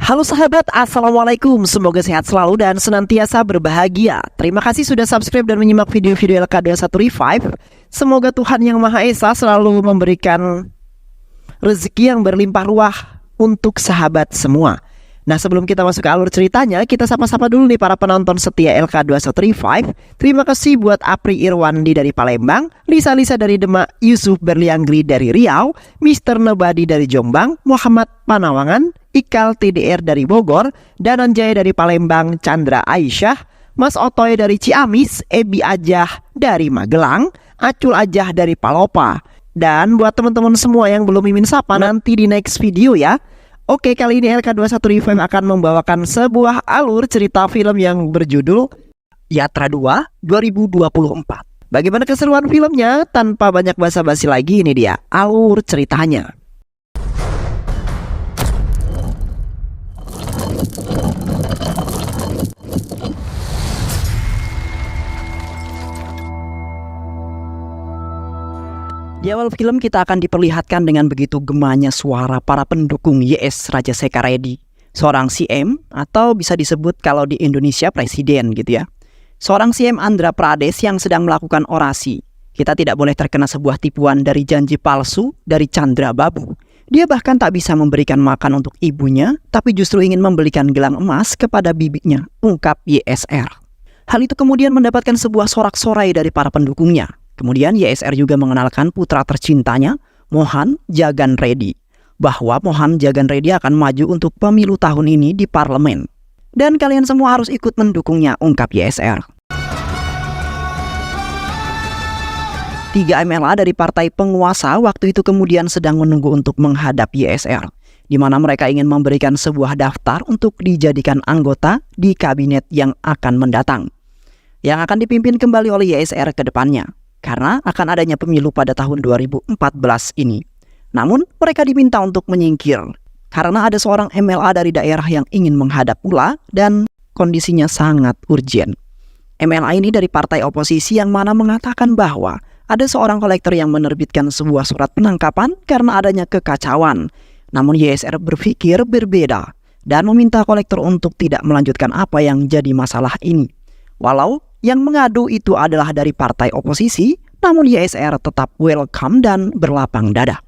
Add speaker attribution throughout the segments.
Speaker 1: Halo sahabat, Assalamualaikum. Semoga sehat selalu dan senantiasa berbahagia. Terima kasih sudah subscribe dan menyimak video-video LK21 Revive. Semoga Tuhan Yang Maha Esa selalu memberikan rezeki yang berlimpah ruah untuk sahabat semua. Nah, sebelum kita masuk ke alur ceritanya, kita sapa-sapa dulu nih para penonton setia LK21 Revive. Terima kasih buat Apri Irwandi dari Palembang, Lisa dari Demak, Yusuf Berlianggri dari Riau, Mr. Nobody dari Jombang, Muhammad Panawangan, Ikal TDR dari Bogor, Dananjaya dari Palembang, Chandra Aisyah, Mas Otoy dari Ciamis, Ebi Ajah dari Magelang, Acul Ajah dari Palopa. Dan buat teman-teman semua yang belum mimin sapa, nanti di next video ya. Oke, kali ini LK21 Revive akan membawakan sebuah alur cerita film yang berjudul Yatra 2 2024. Bagaimana keseruan filmnya? Tanpa banyak basa-basi lagi, ini dia alur ceritanya. Di awal film kita akan diperlihatkan dengan begitu gemanya suara para pendukung YS Rajaseka Reddy, seorang CM atau bisa disebut kalau di Indonesia presiden gitu ya. Seorang CM Andhra Pradesh yang sedang melakukan orasi. Kita tidak boleh terkena sebuah tipuan dari janji palsu dari Chandra Babu. Dia bahkan tak bisa memberikan makan untuk ibunya, tapi justru ingin membelikan gelang emas kepada bibinya, ungkap YSR. Hal itu kemudian mendapatkan sebuah sorak-sorai dari para pendukungnya. Kemudian YSR juga mengenalkan putra tercintanya, Mohan Jagan Reddy, bahwa Mohan Jagan Reddy akan maju untuk pemilu tahun ini di parlemen. Dan kalian semua harus ikut mendukungnya, ungkap YSR. 3 MLA dari partai penguasa waktu itu kemudian sedang menunggu untuk menghadap YSR, di mana mereka ingin memberikan sebuah daftar untuk dijadikan anggota di kabinet yang akan mendatang, yang akan dipimpin kembali oleh YSR ke depannya. Karena akan adanya pemilu pada tahun 2014 ini. Namun mereka diminta untuk menyingkir karena ada seorang MLA dari daerah yang ingin menghadap pula dan kondisinya sangat urgent. MLA ini dari partai oposisi yang mana mengatakan bahwa ada seorang kolektor yang menerbitkan sebuah surat penangkapan karena adanya kekacauan. Namun YSR berpikir berbeda dan meminta kolektor untuk tidak melanjutkan apa yang jadi masalah ini. Walau yang mengadu itu adalah dari partai oposisi, namun YSR tetap welcome dan berlapang dada.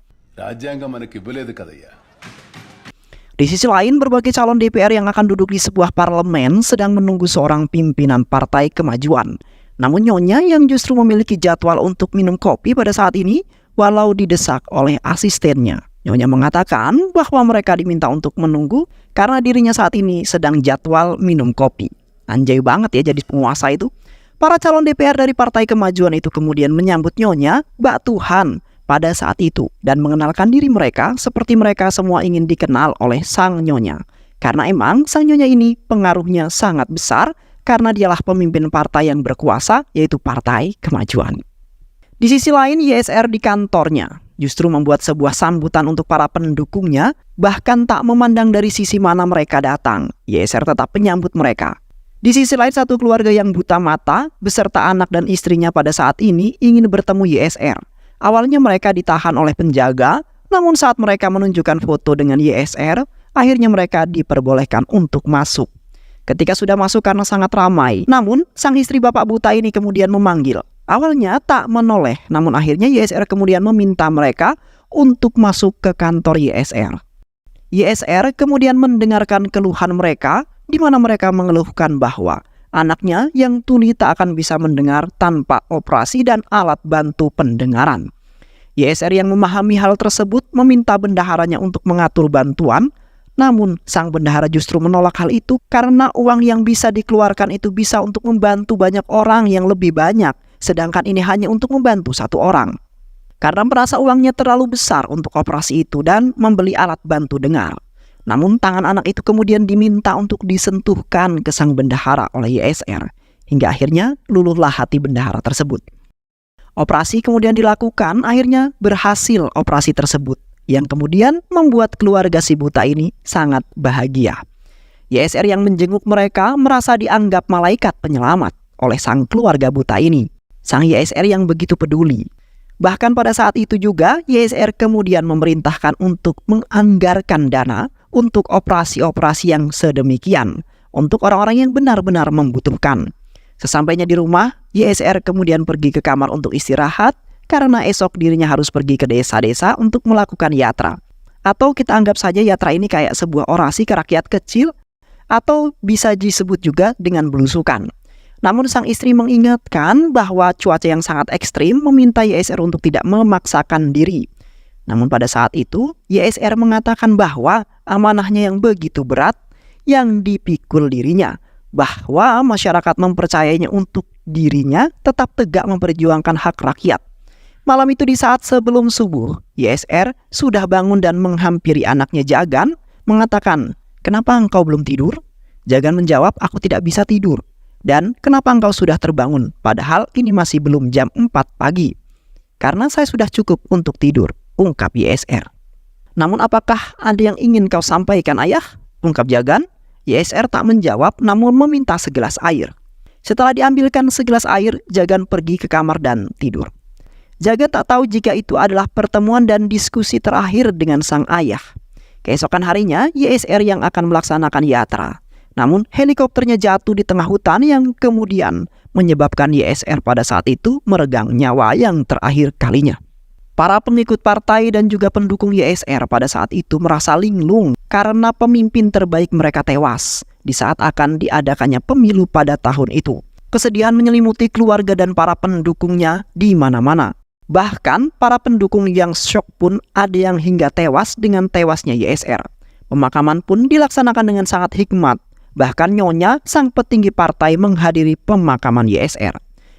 Speaker 1: Di sisi lain, berbagai calon DPR yang akan duduk di sebuah parlemen sedang menunggu seorang pimpinan Partai Kemajuan. Namun Nyonya yang justru memiliki jadwal untuk minum kopi pada saat ini, walau didesak oleh asistennya. Nyonya mengatakan bahwa mereka diminta untuk menunggu karena dirinya saat ini sedang jadwal minum kopi. Anjay banget ya jadi penguasa itu. Para calon DPR dari Partai Kemajuan itu kemudian menyambut Nyonya Mbak Tuhan pada saat itu dan mengenalkan diri mereka seperti mereka semua ingin dikenal oleh Sang Nyonya. Karena emang Sang Nyonya ini pengaruhnya sangat besar karena dialah pemimpin partai yang berkuasa, yaitu Partai Kemajuan. Di sisi lain, YSR di kantornya justru membuat sebuah sambutan untuk para pendukungnya, bahkan tak memandang dari sisi mana mereka datang. YSR tetap menyambut mereka. Di sisi lain, satu keluarga yang buta mata beserta anak dan istrinya pada saat ini ingin bertemu YSR. Awalnya mereka ditahan oleh penjaga, namun saat mereka menunjukkan foto dengan YSR, akhirnya mereka diperbolehkan untuk masuk. Ketika sudah masuk karena sangat ramai, namun sang istri bapak buta ini kemudian memanggil. Awalnya tak menoleh, namun akhirnya YSR kemudian meminta mereka untuk masuk ke kantor YSR. YSR kemudian mendengarkan keluhan mereka, di mana mereka mengeluhkan bahwa anaknya yang tuli tak akan bisa mendengar tanpa operasi dan alat bantu pendengaran. YSR yang memahami hal tersebut meminta bendaharanya untuk mengatur bantuan, namun sang bendahara justru menolak hal itu karena uang yang bisa dikeluarkan itu bisa untuk membantu banyak orang yang lebih banyak, sedangkan ini hanya untuk membantu satu orang. Karena merasa uangnya terlalu besar untuk operasi itu dan membeli alat bantu dengar. Namun tangan anak itu kemudian diminta untuk disentuhkan ke sang bendahara oleh YSR. Hingga akhirnya luluhlah hati bendahara tersebut. Operasi kemudian dilakukan, akhirnya berhasil operasi tersebut. Yang kemudian membuat keluarga si buta ini sangat bahagia. YSR yang menjenguk mereka merasa dianggap malaikat penyelamat oleh sang keluarga buta ini. Sang YSR yang begitu peduli. Bahkan pada saat itu juga YSR kemudian memerintahkan untuk menganggarkan dana untuk operasi-operasi yang sedemikian untuk orang-orang yang benar-benar membutuhkan. Sesampainya di rumah, YSR kemudian pergi ke kamar untuk istirahat karena esok dirinya harus pergi ke desa-desa untuk melakukan yatra. Atau kita anggap saja yatra ini kayak sebuah orasi ke rakyat kecil, atau bisa disebut juga dengan belusukan. Namun sang istri mengingatkan bahwa cuaca yang sangat ekstrim meminta YSR untuk tidak memaksakan diri. Namun pada saat itu, YSR mengatakan bahwa amanahnya yang begitu berat yang dipikul dirinya, bahwa masyarakat mempercayainya untuk dirinya tetap tegak memperjuangkan hak rakyat. Malam itu di saat sebelum subuh, YSR sudah bangun dan menghampiri anaknya Jagan, mengatakan, "Kenapa engkau belum tidur?" Jagan menjawab, "Aku tidak bisa tidur." "Dan kenapa engkau sudah terbangun, padahal ini masih belum jam 4 pagi?" "Karena saya sudah cukup untuk tidur," ungkap YSR. "Namun apakah ada yang ingin kau sampaikan, ayah?" ungkap Jagan. YSR tak menjawab, namun meminta segelas air. Setelah diambilkan segelas air, Jagan pergi ke kamar dan tidur. Jagan tak tahu jika itu adalah pertemuan dan diskusi terakhir dengan sang ayah. Keesokan harinya, YSR yang akan melaksanakan yatra. Namun helikopternya jatuh di tengah hutan yang kemudian menyebabkan YSR pada saat itu meregang nyawa yang terakhir kalinya. Para pengikut partai dan juga pendukung YSR pada saat itu merasa linglung karena pemimpin terbaik mereka tewas di saat akan diadakannya pemilu pada tahun itu. Kesedihan menyelimuti keluarga dan para pendukungnya di mana-mana. Bahkan para pendukung yang syok pun ada yang hingga tewas dengan tewasnya YSR. Pemakaman pun dilaksanakan dengan sangat hikmat. Bahkan Nyonya, sang petinggi partai, menghadiri pemakaman YSR.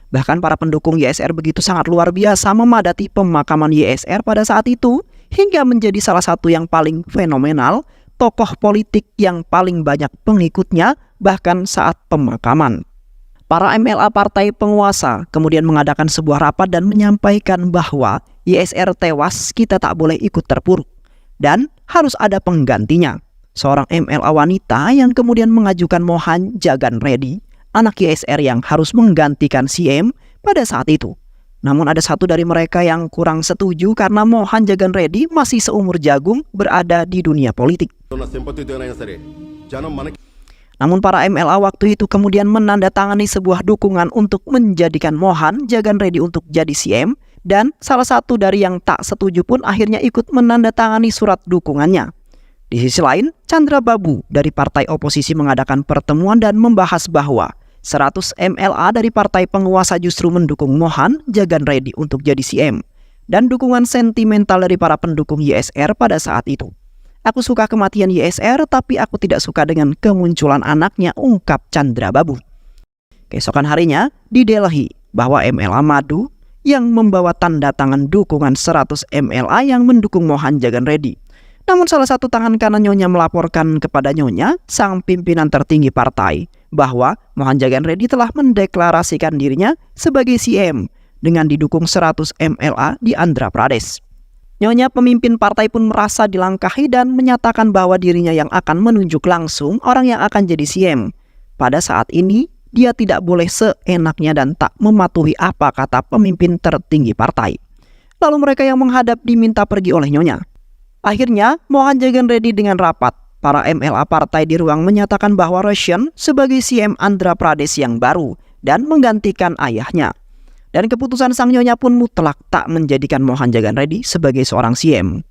Speaker 1: Bahkan para pendukung YSR begitu sangat luar biasa memadati pemakaman YSR pada saat itu, hingga menjadi salah satu yang paling fenomenal, tokoh politik yang paling banyak pengikutnya, bahkan saat pemakaman. Para MLA partai penguasa kemudian mengadakan sebuah rapat dan menyampaikan bahwa YSR tewas, kita tak boleh ikut terpuruk, dan harus ada penggantinya. Seorang MLA wanita yang kemudian mengajukan Mohan Jagan Reddy, anak YSR yang harus menggantikan CM pada saat itu. Namun ada satu dari mereka yang kurang setuju karena Mohan Jagan Reddy masih seumur jagung berada di dunia politik. Namun para MLA waktu itu kemudian menandatangani sebuah dukungan untuk menjadikan Mohan Jagan Reddy untuk jadi CM, dan salah satu dari yang tak setuju pun akhirnya ikut menandatangani surat dukungannya. Di sisi lain, Chandra Babu dari partai oposisi mengadakan pertemuan dan membahas bahwa 100 MLA dari partai penguasa justru mendukung Mohan Jagan Reddy untuk jadi CM, dan dukungan sentimental dari para pendukung YSR pada saat itu. "Aku suka kematian YSR, tapi aku tidak suka dengan kemunculan anaknya," ungkap Chandra Babu. Keesokan harinya di Delhi, bahwa MLA Madu yang membawa tanda tangan dukungan 100 MLA yang mendukung Mohan Jagan Reddy. Namun salah satu tangan kanan Nyonya melaporkan kepada Nyonya, sang pimpinan tertinggi partai, bahwa Mohan Jagan Reddy telah mendeklarasikan dirinya sebagai CM dengan didukung 100 MLA di Andhra Pradesh. Nyonya pemimpin partai pun merasa dilangkahi dan menyatakan bahwa dirinya yang akan menunjuk langsung orang yang akan jadi CM. Pada saat ini, dia tidak boleh seenaknya dan tak mematuhi apa kata pemimpin tertinggi partai. Lalu mereka yang menghadap diminta pergi oleh Nyonya. Akhirnya, Mohan Jagan Reddy dengan rapat, para MLA partai di ruang menyatakan bahwa Roshan sebagai CM Andhra Pradesh yang baru dan menggantikan ayahnya. Dan keputusan sang Nyonya pun mutlak tak menjadikan Mohan Jagan Reddy sebagai seorang CM.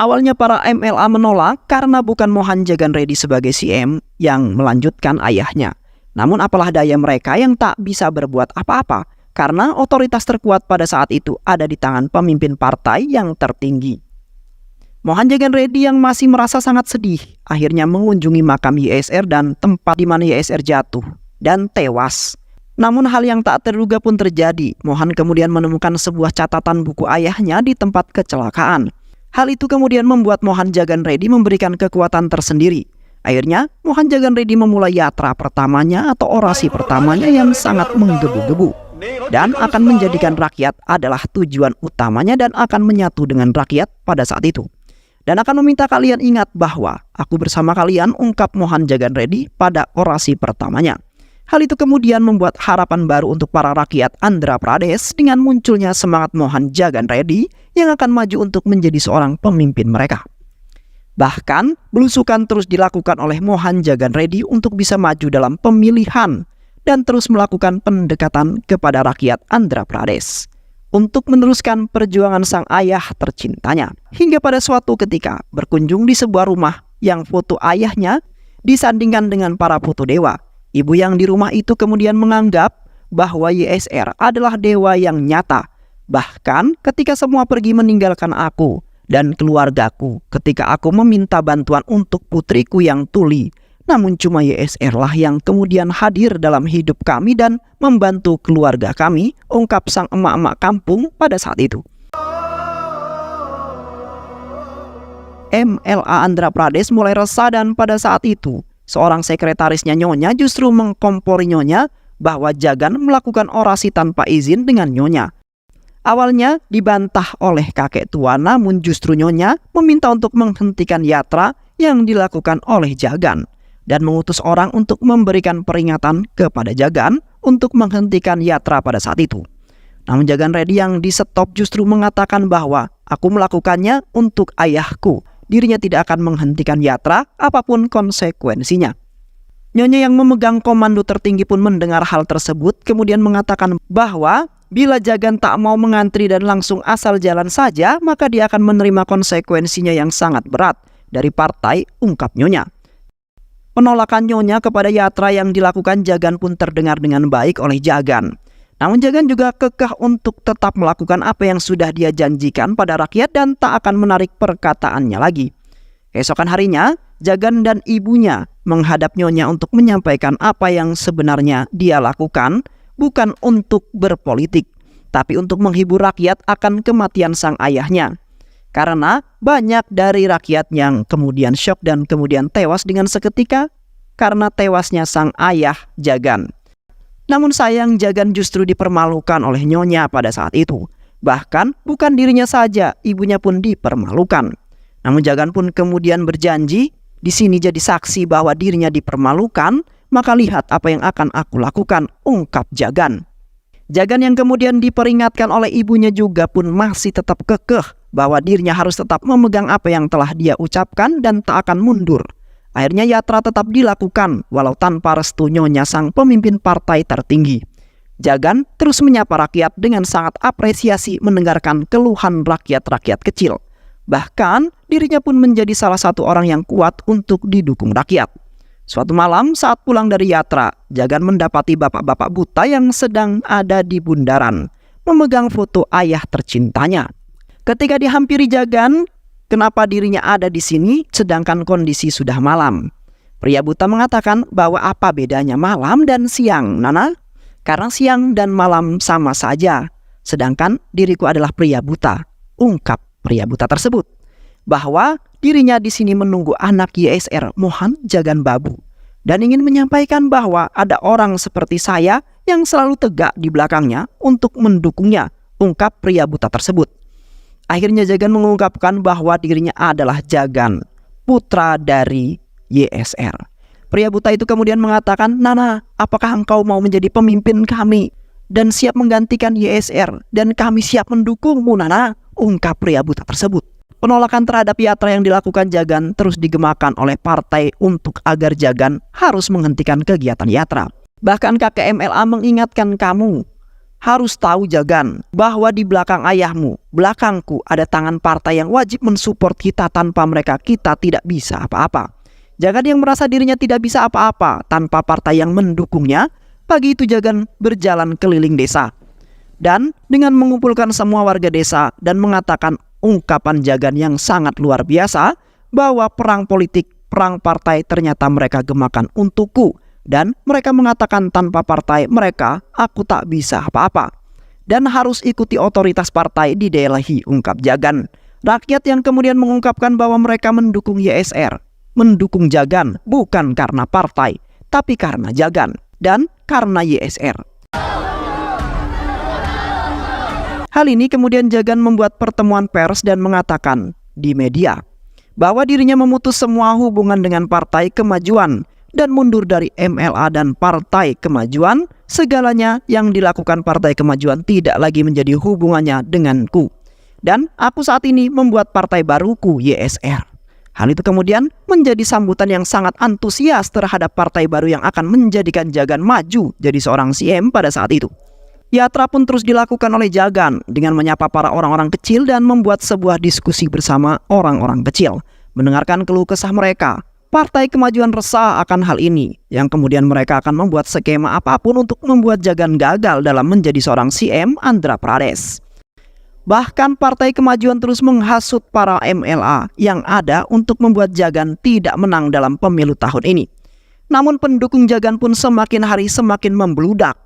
Speaker 1: Awalnya para MLA menolak karena bukan Mohan Jagan Reddy sebagai CM yang melanjutkan ayahnya. Namun apalah daya mereka yang tak bisa berbuat apa-apa karena otoritas terkuat pada saat itu ada di tangan pemimpin partai yang tertinggi. Mohan Jagan Reddy yang masih merasa sangat sedih akhirnya mengunjungi makam YSR dan tempat di mana YSR jatuh dan tewas. Namun hal yang tak terduga pun terjadi. Mohan kemudian menemukan sebuah catatan buku ayahnya di tempat kecelakaan. Hal itu kemudian membuat Mohan Jagan Reddy memberikan kekuatan tersendiri. Akhirnya Mohan Jagan Reddy memulai yatra pertamanya atau orasi pertamanya yang sangat menggebu-gebu, dan akan menjadikan rakyat adalah tujuan utamanya dan akan menyatu dengan rakyat pada saat itu. Dan akan meminta kalian ingat bahwa aku bersama kalian, ungkap Mohan Jagan Reddy pada orasi pertamanya. Hal itu kemudian membuat harapan baru untuk para rakyat Andhra Pradesh dengan munculnya semangat Mohan Jagan Reddy yang akan maju untuk menjadi seorang pemimpin mereka. Bahkan, belusukan terus dilakukan oleh Mohan Jagan Reddy untuk bisa maju dalam pemilihan dan terus melakukan pendekatan kepada rakyat Andhra Pradesh untuk meneruskan perjuangan sang ayah tercintanya. Hingga pada suatu ketika berkunjung di sebuah rumah yang foto ayahnya disandingkan dengan para foto dewa. Ibu yang di rumah itu kemudian menganggap bahwa YSR adalah dewa yang nyata. Bahkan ketika semua pergi meninggalkan aku dan keluargaku, ketika aku meminta bantuan untuk putriku yang tuli, namun cuma YSR lah yang kemudian hadir dalam hidup kami dan membantu keluarga kami, ungkap sang emak-emak kampung pada saat itu. MLA Andhra Pradesh mulai resah dan pada saat itu seorang sekretarisnya Nyonya justru mengkompori Nyonya bahwa Jagan melakukan orasi tanpa izin dengan Nyonya. Awalnya dibantah oleh kakek tua, namun justru Nyonya meminta untuk menghentikan yatra yang dilakukan oleh Jagan dan mengutus orang untuk memberikan peringatan kepada Jagan untuk menghentikan yatra pada saat itu. Namun Jagan Reddy yang di-stop justru mengatakan bahwa aku melakukannya untuk ayahku. Dirinya tidak akan menghentikan yatra apapun konsekuensinya. Nyonya yang memegang komando tertinggi pun mendengar hal tersebut kemudian mengatakan bahwa bila Jagan tak mau mengantri dan langsung asal jalan saja, maka dia akan menerima konsekuensinya yang sangat berat dari partai, ungkap Nyonya. Penolakan Nyonya kepada yatra yang dilakukan Jagan pun terdengar dengan baik oleh Jagan. Namun Jagan juga kekeh untuk tetap melakukan apa yang sudah dia janjikan pada rakyat dan tak akan menarik perkataannya lagi. Keesokan harinya, Jagan dan ibunya menghadap Nyonya untuk menyampaikan apa yang sebenarnya dia lakukan, bukan untuk berpolitik, tapi untuk menghibur rakyat akan kematian sang ayahnya. Karena banyak dari rakyat yang kemudian syok dan kemudian tewas dengan seketika karena tewasnya sang ayah Jagan. Namun sayang Jagan justru dipermalukan oleh Nyonya pada saat itu. Bahkan bukan dirinya saja, ibunya pun dipermalukan. Namun Jagan pun kemudian berjanji, di sini jadi saksi bahwa dirinya dipermalukan, maka lihat apa yang akan aku lakukan, ungkap Jagan. Jagan yang kemudian diperingatkan oleh ibunya juga pun masih tetap kekeh bahwa dirinya harus tetap memegang apa yang telah dia ucapkan dan tak akan mundur. Akhirnya yatra tetap dilakukan walau tanpa restu Nyonya sang pemimpin partai tertinggi. Jagan terus menyapa rakyat dengan sangat apresiasi mendengarkan keluhan rakyat-rakyat kecil. Bahkan dirinya pun menjadi salah satu orang yang kuat untuk didukung rakyat. Suatu malam saat pulang dari yatra, Jagan mendapati bapak-bapak buta yang sedang ada di bundaran memegang foto ayah tercintanya. Ketika dihampiri Jagan, kenapa dirinya ada di sini sedangkan kondisi sudah malam? Pria buta mengatakan bahwa apa bedanya malam dan siang, Nana? Karena siang dan malam sama saja, sedangkan diriku adalah pria buta, ungkap pria buta tersebut. Bahwa dirinya di sini menunggu anak YSR Mohan Jagan Babu dan ingin menyampaikan bahwa ada orang seperti saya yang selalu tegak di belakangnya untuk mendukungnya, ungkap pria buta tersebut. Akhirnya Jagan mengungkapkan bahwa dirinya adalah Jagan, putra dari YSR. Pria buta itu kemudian mengatakan, Nana, apakah engkau mau menjadi pemimpin kami dan siap menggantikan YSR dan kami siap mendukungmu, Nana, ungkap pria buta tersebut. Penolakan terhadap yatra yang dilakukan Jagan terus digemakan oleh partai untuk agar Jagan harus menghentikan kegiatan yatra. Bahkan kakek MLA mengingatkan kamu, harus tahu Jagan, bahwa di belakang ayahmu, belakangku ada tangan partai yang wajib mensupport kita, tanpa mereka kita tidak bisa apa-apa. Jagan yang merasa dirinya tidak bisa apa-apa tanpa partai yang mendukungnya, pagi itu Jagan berjalan keliling desa. Dan dengan mengumpulkan semua warga desa dan mengatakan ungkapan Jagan yang sangat luar biasa, bahwa perang politik, perang partai ternyata mereka gemakan untukku. Dan mereka mengatakan tanpa partai mereka, aku tak bisa apa-apa. Dan harus ikuti otoritas partai di Delhi, ungkap Jagan. Rakyat yang kemudian mengungkapkan bahwa mereka mendukung YSR, mendukung Jagan bukan karena partai, tapi karena Jagan dan karena YSR. Hal ini kemudian Jagan membuat pertemuan pers dan mengatakan di media bahwa dirinya memutus semua hubungan dengan Partai Kemajuan dan mundur dari MLA dan Partai Kemajuan. Segalanya yang dilakukan Partai Kemajuan tidak lagi menjadi hubungannya denganku. Dan aku saat ini membuat partai baruku, YSR. Hal itu kemudian menjadi sambutan yang sangat antusias terhadap partai baru yang akan menjadikan Jagan maju jadi seorang CM pada saat itu. Yatra pun terus dilakukan oleh Jagan dengan menyapa para orang-orang kecil dan membuat sebuah diskusi bersama orang-orang kecil. Mendengarkan keluh kesah mereka, Partai Kemajuan resah akan hal ini, yang kemudian mereka akan membuat skema apapun untuk membuat Jagan gagal dalam menjadi seorang CM Andhra Pradesh. Bahkan Partai Kemajuan terus menghasut para MLA yang ada untuk membuat Jagan tidak menang dalam pemilu tahun ini. Namun pendukung Jagan pun semakin hari semakin membludak.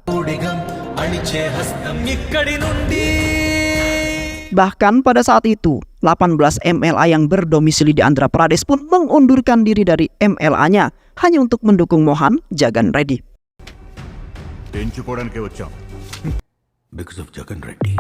Speaker 1: Bahkan pada saat itu, 18 MLA yang berdomisili di Andhra Pradesh pun mengundurkan diri dari MLA-nya hanya untuk mendukung Mohan Jagan Reddy.
Speaker 2: Because of Jagan Reddy.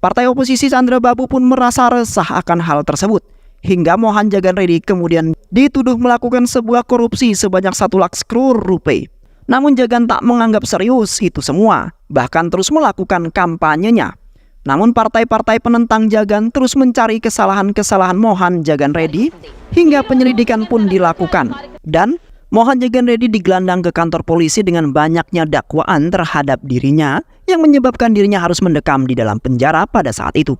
Speaker 1: Partai oposisi Chandrababu pun merasa resah akan hal tersebut. Hingga Mohan Jagan Reddy kemudian dituduh melakukan sebuah korupsi sebanyak 1 lakhs crore rupiah. Namun Jagan tak menganggap serius itu semua, bahkan terus melakukan kampanyenya. Namun partai-partai penentang Jagan terus mencari kesalahan-kesalahan Mohan Jagan Reddy hingga penyelidikan pun dilakukan. Dan Mohan Jagan Reddy digelandang ke kantor polisi dengan banyaknya dakwaan terhadap dirinya yang menyebabkan dirinya harus mendekam di dalam penjara pada saat itu.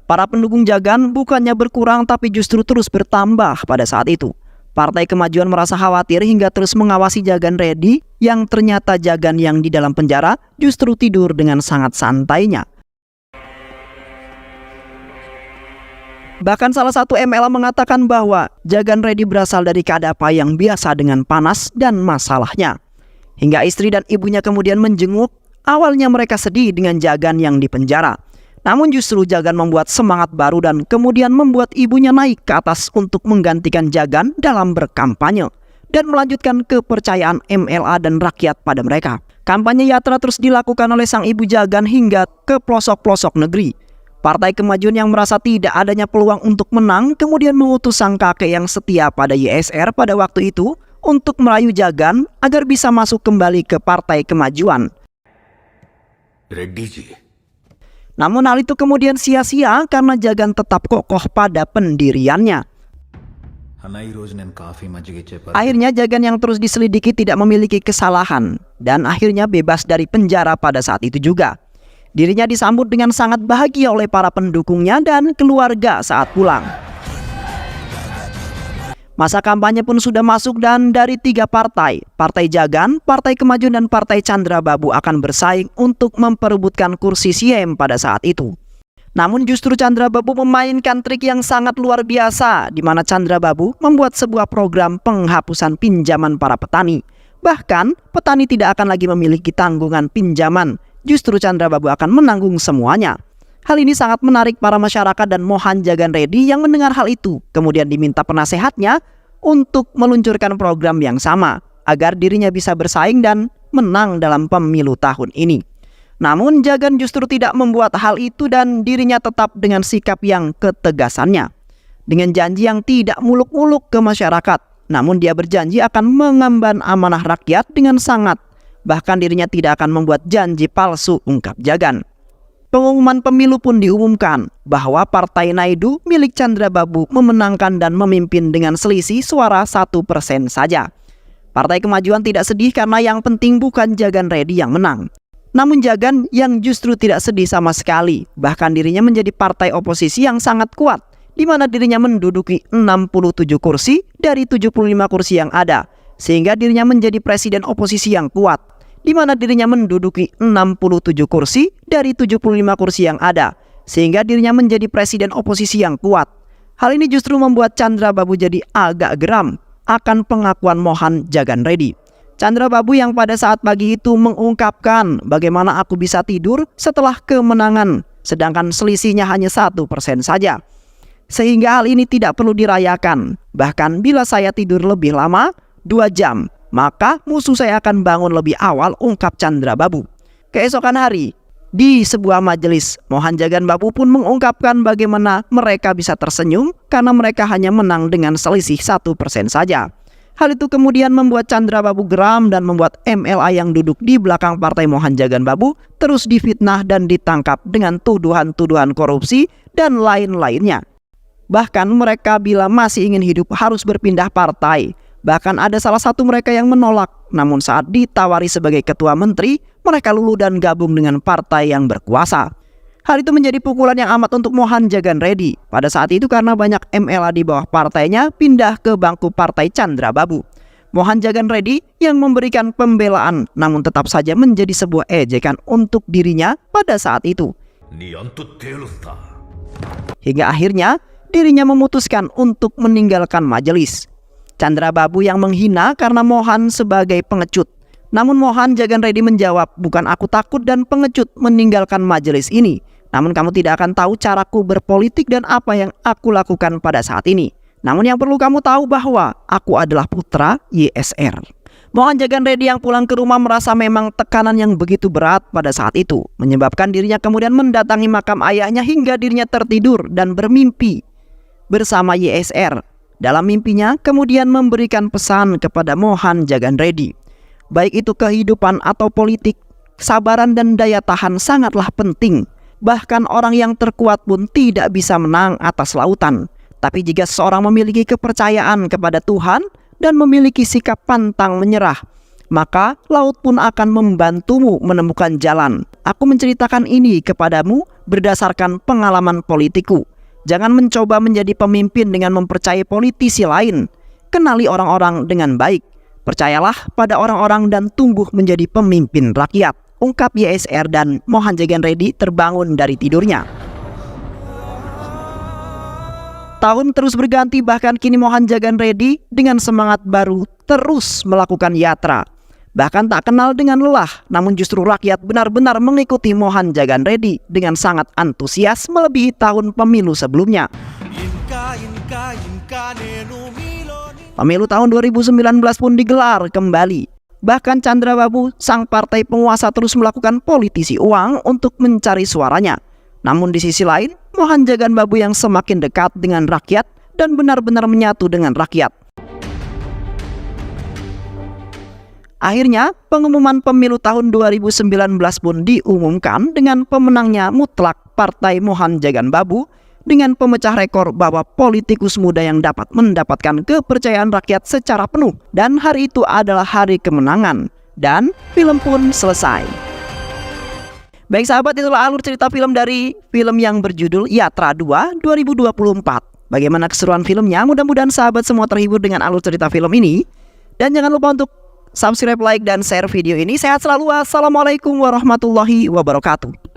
Speaker 1: Para pendukung Jagan bukannya berkurang tapi justru terus bertambah pada saat itu. Partai Kemajuan merasa khawatir hingga terus mengawasi Jagan Reddy yang ternyata Jagan yang di dalam penjara justru tidur dengan sangat santainya. Bahkan salah satu MLA mengatakan bahwa Jagan Reddy berasal dari Kadapa yang biasa dengan panas dan masalahnya. Hingga istri dan ibunya kemudian menjenguk, awalnya mereka sedih dengan Jagan yang dipenjara. Namun justru Jagan membuat semangat baru dan kemudian membuat ibunya naik ke atas untuk menggantikan Jagan dalam berkampanye dan melanjutkan kepercayaan MLA dan rakyat pada mereka. Kampanye Yatra terus dilakukan oleh sang ibu Jagan hingga ke pelosok-pelosok negeri. Partai Kemajuan yang merasa tidak adanya peluang untuk menang kemudian mengutus sang kakek yang setia pada YSR pada waktu itu untuk merayu Jagan agar bisa masuk kembali ke Partai Kemajuan.
Speaker 2: Reddy.
Speaker 1: Namun hal itu kemudian sia-sia karena Jagan tetap kokoh pada pendiriannya. Akhirnya Jagan yang terus diselidiki tidak memiliki kesalahan dan akhirnya bebas dari penjara pada saat itu juga. Dirinya disambut dengan sangat bahagia oleh para pendukungnya dan keluarga saat pulang. Masa kampanye pun sudah masuk dan dari 3 partai, Partai Jagan, Partai Kemajuan dan Partai Chandrababu akan bersaing untuk memperebutkan kursi CM pada saat itu. Namun justru Chandrababu memainkan trik yang sangat luar biasa di mana Chandrababu membuat sebuah program penghapusan pinjaman para petani. Bahkan petani tidak akan lagi memiliki tanggungan pinjaman. Justru Chandrababu akan menanggung semuanya. Hal ini sangat menarik para masyarakat dan Mohan Jagan Reddy yang mendengar hal itu. Kemudian diminta penasehatnya untuk meluncurkan program yang sama agar dirinya bisa bersaing dan menang dalam pemilu tahun ini. Namun Jagan justru tidak membuat hal itu dan dirinya tetap dengan sikap yang ketegasannya. Dengan janji yang tidak muluk-muluk ke masyarakat. Namun dia berjanji akan mengemban amanah rakyat dengan sangat. Bahkan dirinya tidak akan membuat janji palsu, ungkap Jagan. Pengumuman pemilu pun diumumkan bahwa Partai Naidu milik Chandrababu memenangkan dan memimpin dengan selisih suara 1% saja. Partai Kemajuan tidak sedih karena yang penting bukan Jagan Reddy yang menang. Namun Jagan yang justru tidak sedih sama sekali. Bahkan dirinya menjadi partai oposisi yang sangat kuat, di mana dirinya menduduki 67 kursi dari 75 kursi yang ada. Sehingga dirinya menjadi presiden oposisi yang kuat, di mana dirinya menduduki 67 kursi dari 75 kursi yang ada, sehingga dirinya menjadi presiden oposisi yang kuat. Hal ini justru membuat Chandrababu jadi agak geram akan pengakuan Mohan Jagan Reddy. Chandrababu yang pada saat pagi itu mengungkapkan bagaimana aku bisa tidur setelah kemenangan, sedangkan selisihnya hanya 1% saja. Sehingga hal ini tidak perlu dirayakan. Bahkan bila saya tidur lebih lama, 2 jam, maka musuh saya akan bangun lebih awal, ungkap Chandrababu. Keesokan hari, di sebuah majelis, Mohan Jagan Babu pun mengungkapkan bagaimana mereka bisa tersenyum karena mereka hanya menang dengan selisih 1% saja. Hal itu kemudian membuat Chandrababu geram dan membuat MLA yang duduk di belakang partai Mohan Jagan Babu terus difitnah dan ditangkap dengan tuduhan-tuduhan korupsi dan lain-lainnya. Bahkan mereka bila masih ingin hidup harus berpindah partai. Bahkan ada salah satu mereka yang menolak. Namun saat ditawari sebagai ketua menteri, mereka luluh dan gabung dengan partai yang berkuasa. Hal itu menjadi pukulan yang amat untuk Mohan Jagan Reddy. Pada saat itu karena banyak MLA di bawah partainya pindah ke bangku partai Chandrababu. Mohan Jagan Reddy yang memberikan pembelaan namun tetap saja menjadi sebuah ejekan untuk dirinya pada saat itu. Hingga akhirnya dirinya memutuskan untuk meninggalkan majelis. Chandrababu yang menghina karena Mohan sebagai pengecut. Namun Mohan Jagan Reddy menjawab, bukan aku takut dan pengecut meninggalkan majelis ini. Namun kamu tidak akan tahu caraku berpolitik dan apa yang aku lakukan pada saat ini. Namun yang perlu kamu tahu bahwa aku adalah putra YSR. Mohan Jagan Reddy yang pulang ke rumah merasa memang tekanan yang begitu berat pada saat itu. Menyebabkan dirinya kemudian mendatangi makam ayahnya hingga dirinya tertidur dan bermimpi bersama YSR. Dalam mimpinya kemudian memberikan pesan kepada Mohan Jagan Reddy. Baik itu kehidupan atau politik, kesabaran dan daya tahan sangatlah penting. Bahkan orang yang terkuat pun tidak bisa menang atas lautan. Tapi jika seseorang memiliki kepercayaan kepada Tuhan dan memiliki sikap pantang menyerah, maka laut pun akan membantumu menemukan jalan. Aku menceritakan ini kepadamu berdasarkan pengalaman politikku. Jangan mencoba menjadi pemimpin dengan mempercayai politisi lain. Kenali orang-orang dengan baik. Percayalah pada orang-orang dan tumbuh menjadi pemimpin rakyat. Ungkap YSR dan Mohan Jagan Reddy terbangun dari tidurnya. Tahun terus berganti, bahkan kini Mohan Jagan Reddy dengan semangat baru terus melakukan yatra. Bahkan tak kenal dengan lelah, namun justru rakyat benar-benar mengikuti Mohan Jagan Reddy dengan sangat antusias melebihi tahun pemilu sebelumnya. Pemilu tahun 2019 pun digelar kembali. Bahkan Chandrababu, sang partai penguasa, terus melakukan politisi uang untuk mencari suaranya. Namun di sisi lain, Mohan Jagan Babu yang semakin dekat dengan rakyat dan benar-benar menyatu dengan rakyat. Akhirnya, pengumuman pemilu tahun 2019 pun diumumkan dengan pemenangnya mutlak partai Mohan Jagan Babu dengan pemecah rekor bahwa politikus muda yang dapat mendapatkan kepercayaan rakyat secara penuh. Dan hari itu adalah hari kemenangan. Dan film pun selesai. Baik sahabat, itulah alur cerita film dari film yang berjudul Yatra 2 2024. Bagaimana keseruan filmnya? Mudah-mudahan sahabat semua terhibur dengan alur cerita film ini. Dan jangan lupa untuk subscribe, like, dan share video ini. Sehat selalu. Assalamualaikum warahmatullahi wabarakatuh.